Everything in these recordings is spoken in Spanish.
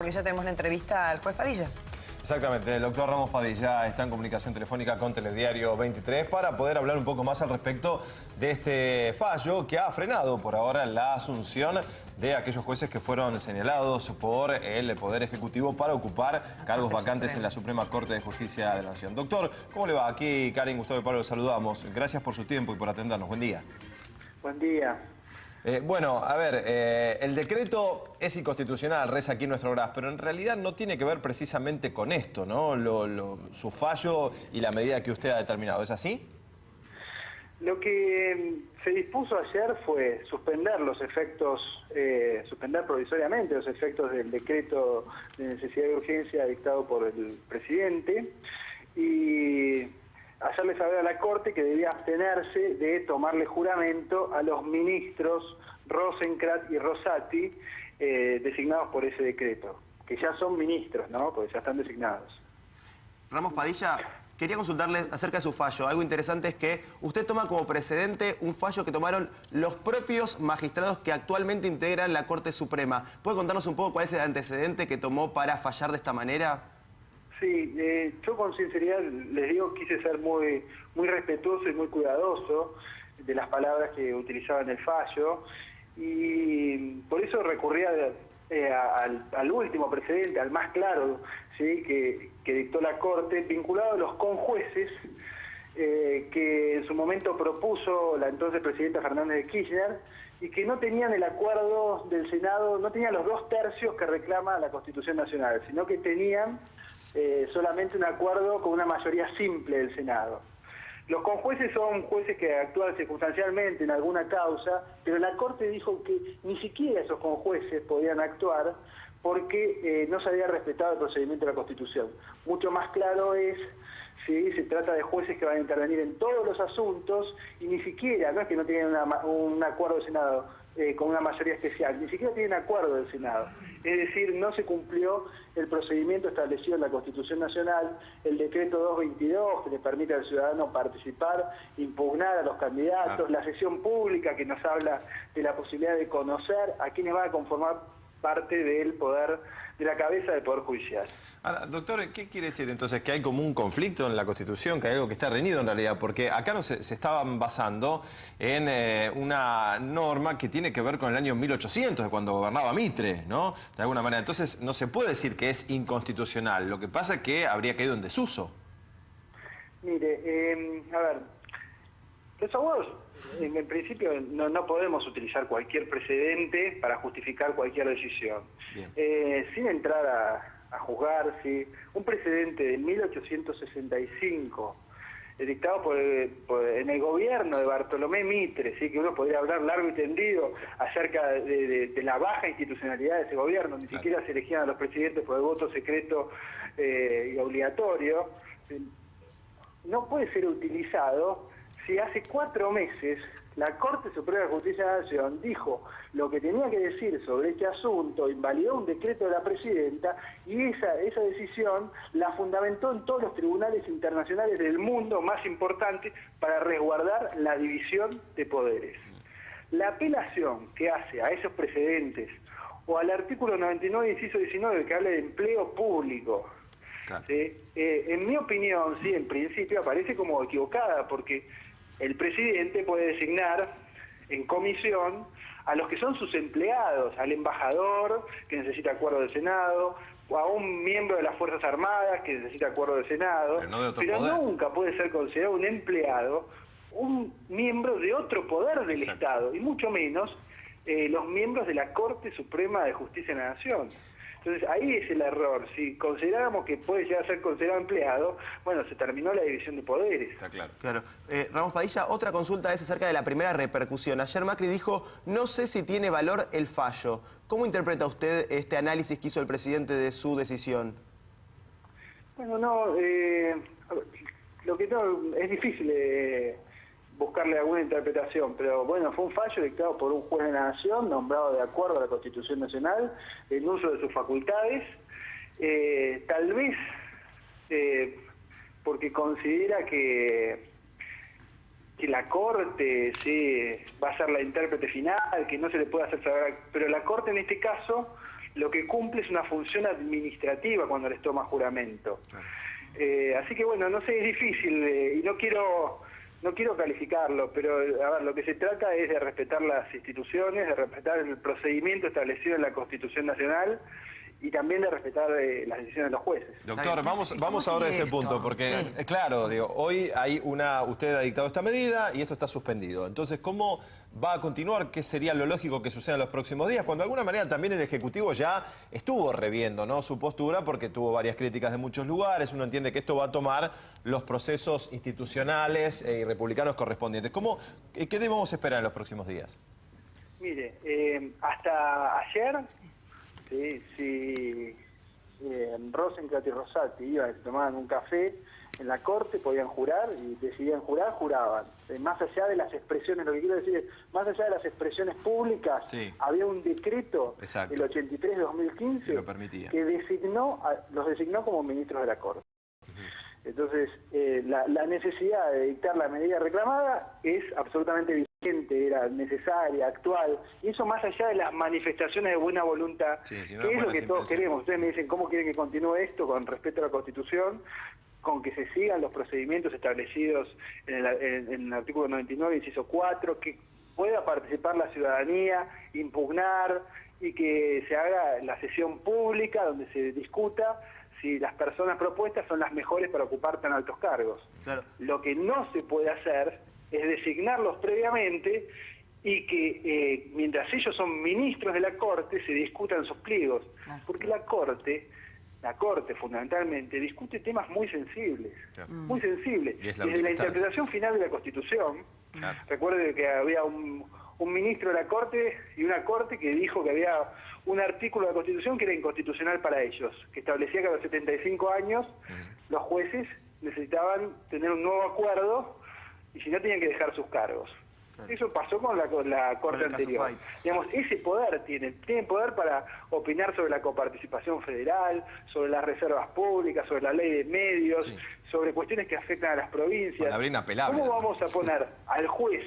Porque ya tenemos la entrevista al juez Padilla. Exactamente, el doctor Ramos Padilla está en comunicación telefónica con Telediario 23 para poder hablar un poco más al respecto de este fallo que ha frenado por ahora la asunción de aquellos jueces que fueron señalados por el Poder Ejecutivo para ocupar cargos vacantes en la Suprema Corte de Justicia de la Nación. Doctor, ¿cómo le va? Aquí Karen, Gustavo y Pablo, los saludamos. Gracias por su tiempo y por atendernos. Buen día. Buen día. Bueno, a ver, el decreto es inconstitucional, reza aquí nuestro graf, pero en realidad no tiene que ver precisamente con esto, ¿no? Su fallo y la medida que usted ha determinado, ¿es así? Lo que se dispuso ayer fue suspender los efectos, suspender provisoriamente los efectos del decreto de necesidad y urgencia dictado por el presidente y hacerle saber a la Corte que debía abstenerse de tomarle juramento a los ministros Rosenkrantz y Rosati designados por ese decreto, que ya son ministros, ¿no? Porque ya están designados. Ramos Padilla, quería consultarle acerca de su fallo. Algo interesante es que usted toma como precedente un fallo que tomaron los propios magistrados que actualmente integran la Corte Suprema. ¿Puede contarnos un poco cuál es el antecedente que tomó para fallar de esta manera? Sí, yo con sinceridad les digo, quise ser muy respetuoso y muy cuidadoso de las palabras que utilizaba en el fallo y por eso recurría al último precedente, al más claro, ¿sí? que dictó la Corte, vinculado a los conjueces que en su momento propuso la entonces presidenta Fernández de Kirchner y que no tenían el acuerdo del Senado, no tenían los 2/3 que reclama la Constitución Nacional, sino que tenían solamente un acuerdo con una mayoría simple del Senado. Los conjueces son jueces que actúan circunstancialmente en alguna causa, pero la Corte dijo que ni siquiera esos conjueces podían actuar porque no se había respetado el procedimiento de la Constitución. Mucho más claro es si se trata de jueces que van a intervenir en todos los asuntos y ni siquiera, no es que no tienen un acuerdo del Senado con una mayoría especial, ni siquiera tienen acuerdo del Senado. Es decir, no se cumplió el procedimiento establecido en la Constitución Nacional, el decreto 222 que le permite al ciudadano participar, impugnar a los candidatos, la sesión pública que nos habla de la posibilidad de conocer a quienes van a conformar parte del poder, de la cabeza del Poder Judicial. Ahora, doctor, ¿qué quiere decir entonces? ¿Que hay como un conflicto en la Constitución, que hay algo que está reñido en realidad? Porque acá no se estaban basando en una norma que tiene que ver con el año 1800, de cuando gobernaba Mitre, ¿no? De alguna manera. Entonces, no se puede decir que es inconstitucional. Lo que pasa es que habría caído en desuso. Mire, a ver, los abogados, en principio, no podemos utilizar cualquier precedente para justificar cualquier decisión. Sin entrar a juzgar, ¿sí? Un precedente de 1865, dictado en el gobierno de Bartolomé Mitre, ¿sí? Que uno podría hablar largo y tendido acerca de la baja institucionalidad de ese gobierno, ni siquiera se elegían a los presidentes por el voto secreto y obligatorio, no puede ser utilizado si hace 4 meses la Corte Suprema de Justicia de la Nación dijo lo que tenía que decir sobre este asunto, invalidó un decreto de la presidenta y esa decisión la fundamentó en todos los tribunales internacionales del mundo más importantes para resguardar la división de poderes. La apelación que hace a esos precedentes o al artículo 99, inciso 19, que habla de empleo público, ¿sí? En mi opinión, sí, en principio aparece como equivocada porque el presidente puede designar en comisión a los que son sus empleados, al embajador que necesita acuerdo del Senado, o a un miembro de las Fuerzas Armadas que necesita acuerdo del Senado, pero nunca puede ser considerado un empleado un miembro de otro poder del Estado, y mucho menos los miembros de la Corte Suprema de Justicia de la Nación. Entonces ahí es el error. Si consideráramos que puede llegar a ser considerado empleado, bueno, se terminó la división de poderes. Está claro. Claro. Ramos Padilla, otra consulta es acerca de la primera repercusión. Ayer Macri dijo, no sé si tiene valor el fallo. ¿Cómo interpreta usted este análisis que hizo el presidente de su decisión? Bueno, no, lo que no, es difícil buscarle alguna interpretación, pero bueno, fue un fallo dictado por un juez de la Nación, nombrado de acuerdo a la Constitución Nacional, en uso de sus facultades, tal vez porque considera que la Corte sí va a ser la intérprete final, que no se le puede hacer saber, pero la Corte en este caso lo que cumple es una función administrativa cuando les toma juramento. Así que bueno, no sé, es difícil y no quiero calificarlo, pero a ver, lo que se trata es de respetar las instituciones, de respetar el procedimiento establecido en la Constitución Nacional y también de respetar las decisiones de los jueces. Doctor, vamos ahora a ese punto, porque claro, digo, hoy usted ha dictado esta medida y esto está suspendido. Entonces, ¿cómo va a continuar? ¿Qué sería lo lógico que suceda en los próximos días? Cuando de alguna manera también el Ejecutivo ya estuvo reviendo, ¿no?, su postura, porque tuvo varias críticas de muchos lugares. Uno entiende que esto va a tomar los procesos institucionales y republicanos correspondientes. ¿Qué debemos esperar en los próximos días? Mire, hasta ayer, si Rosenkrantz y Rosati iban y tomaban un café en la corte, podían jurar y decidían jurar, juraban. Más allá de las expresiones, lo que quiero decir es, más allá de las expresiones públicas, había un decreto, el 83 de 2015, que los designó como ministros de la corte. Entonces, la necesidad de dictar la medida reclamada es absolutamente vigente, era necesaria, actual, y eso más allá de las manifestaciones de buena voluntad, que es lo que todos queremos. Ustedes me dicen, ¿cómo quieren que continúe esto con respeto a la Constitución? Con que se sigan los procedimientos establecidos en el artículo 99, inciso 4, que pueda participar la ciudadanía, impugnar y que se haga la sesión pública donde se discuta si las personas propuestas son las mejores para ocupar tan altos cargos. Claro. Lo que no se puede hacer es designarlos previamente y que mientras ellos son ministros de la Corte se discutan sus pliegos, porque la Corte fundamentalmente discute temas muy sensibles, muy sensibles. Desde la interpretación final de la Constitución, recuerde que había un ministro de la Corte y una Corte que dijo que había un artículo de la Constitución que era inconstitucional para ellos, que establecía que a los 75 años los jueces necesitaban tener un nuevo acuerdo y si no tenían que dejar sus cargos. Eso pasó con la Corte anterior. Digamos, ese poder tienen poder para opinar sobre la coparticipación federal, sobre las reservas públicas, sobre la ley de medios, sobre cuestiones que afectan a las provincias. ¿Cómo vamos a poner al juez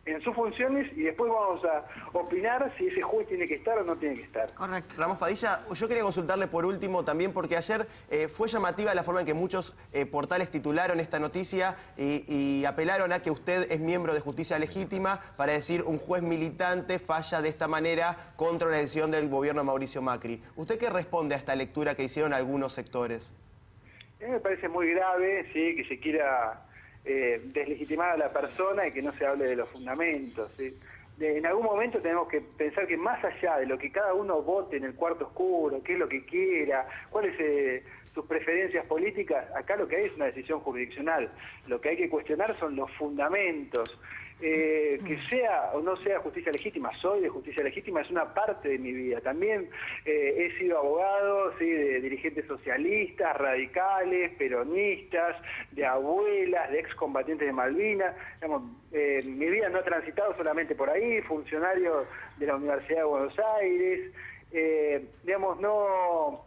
en sus funciones y después vamos a opinar si ese juez tiene que estar o no tiene que estar? Correcto. Ramos Padilla, yo quería consultarle por último también, porque ayer fue llamativa la forma en que muchos portales titularon esta noticia y apelaron a que usted es miembro de Justicia Legítima para decir un juez militante falla de esta manera contra la decisión del gobierno de Mauricio Macri. ¿Usted qué responde a esta lectura que hicieron algunos sectores? A mí me parece muy grave, que se quiera deslegitimar a la persona y que no se hable de los fundamentos. En algún momento tenemos que pensar que más allá de lo que cada uno vote en el cuarto oscuro, qué es lo que quiera, cuáles sus preferencias políticas, acá lo que hay es una decisión jurisdiccional. Lo que hay que cuestionar son los fundamentos. Que sea o no sea justicia legítima, soy de justicia legítima, es una parte de mi vida. También he sido abogado, de dirigentes socialistas, radicales, peronistas, de abuelas, de excombatientes de Malvinas. Digamos, mi vida no ha transitado solamente por ahí, funcionario de la Universidad de Buenos Aires. Digamos, no,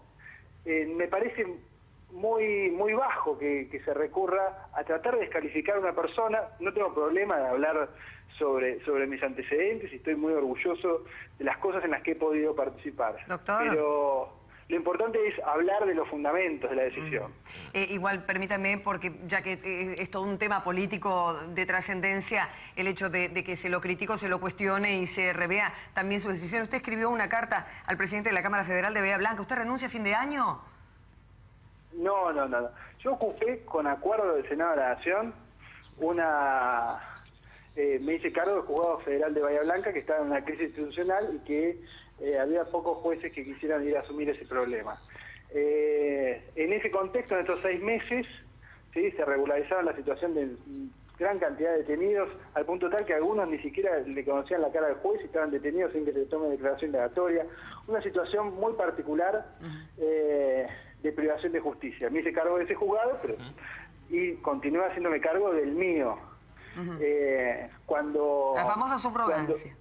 me parece muy bajo que se recurra a tratar de descalificar a una persona. No tengo problema de hablar sobre mis antecedentes y estoy muy orgulloso de las cosas en las que he podido participar. Doctor. Pero lo importante es hablar de los fundamentos de la decisión. Igual, permítame, porque ya que es todo un tema político de trascendencia, el hecho de que se lo critique, se lo cuestione y se revea también su decisión. Usted escribió una carta al presidente de la Cámara Federal de Bahía Blanca. ¿Usted renuncia a fin de año? No. Yo ocupé, con acuerdo del Senado de la Nación, me hice cargo del Juzgado Federal de Bahía Blanca, que estaba en una crisis institucional y que había pocos jueces que quisieran ir a asumir ese problema. En ese contexto, en estos 6 meses, se regularizaron la situación de gran cantidad de detenidos, al punto tal que algunos ni siquiera le conocían la cara del juez y estaban detenidos sin que se tome declaración indagatoria. Una situación muy particular de privación de justicia. Me hice cargo de ese juzgado y continué haciéndome cargo del mío. La famosa subrogancia.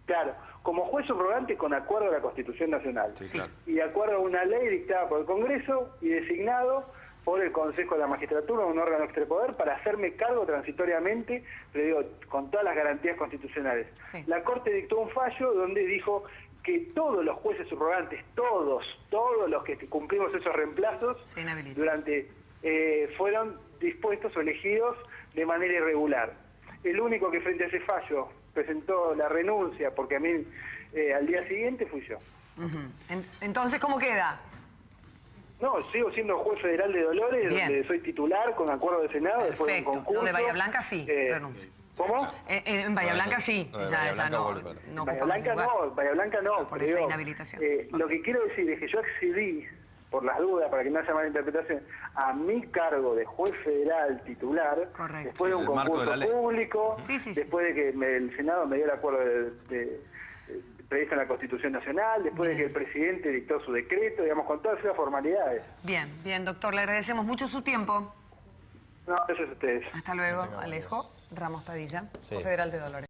Claro, como juez subrogante con acuerdo a la Constitución Nacional. Claro. Y de acuerdo a una ley dictada por el Congreso y designado por el Consejo de la Magistratura, un órgano extrapoder, para hacerme cargo transitoriamente, pero digo, con todas las garantías constitucionales. La Corte dictó un fallo donde dijo que todos los jueces subrogantes, todos los que cumplimos esos reemplazos, fueron dispuestos o elegidos de manera irregular. El único que frente a ese fallo presentó la renuncia, porque a mí al día siguiente, fui yo. Entonces, ¿cómo queda? No, sigo siendo juez federal de Dolores, donde soy titular con acuerdo de Senado. Perfecto. Después de un concurso. Lo de Bahía Blanca sí, renuncia. ¿Cómo? En Bahía Blanca sí, ya no. Bahía Blanca no. Por esa inhabilitación. Lo que quiero decir es que yo accedí, por las dudas, para que no haya mala interpretación, a mi cargo de juez federal titular, después de un concurso público, después de que el Senado me dio el acuerdo previsto en la Constitución Nacional, después de que el presidente dictó su decreto, digamos, con todas esas formalidades. Bien, doctor, le agradecemos mucho su tiempo. No, gracias a ustedes. Hasta luego, Alejo Ramos Padilla, juez federal de Dolores.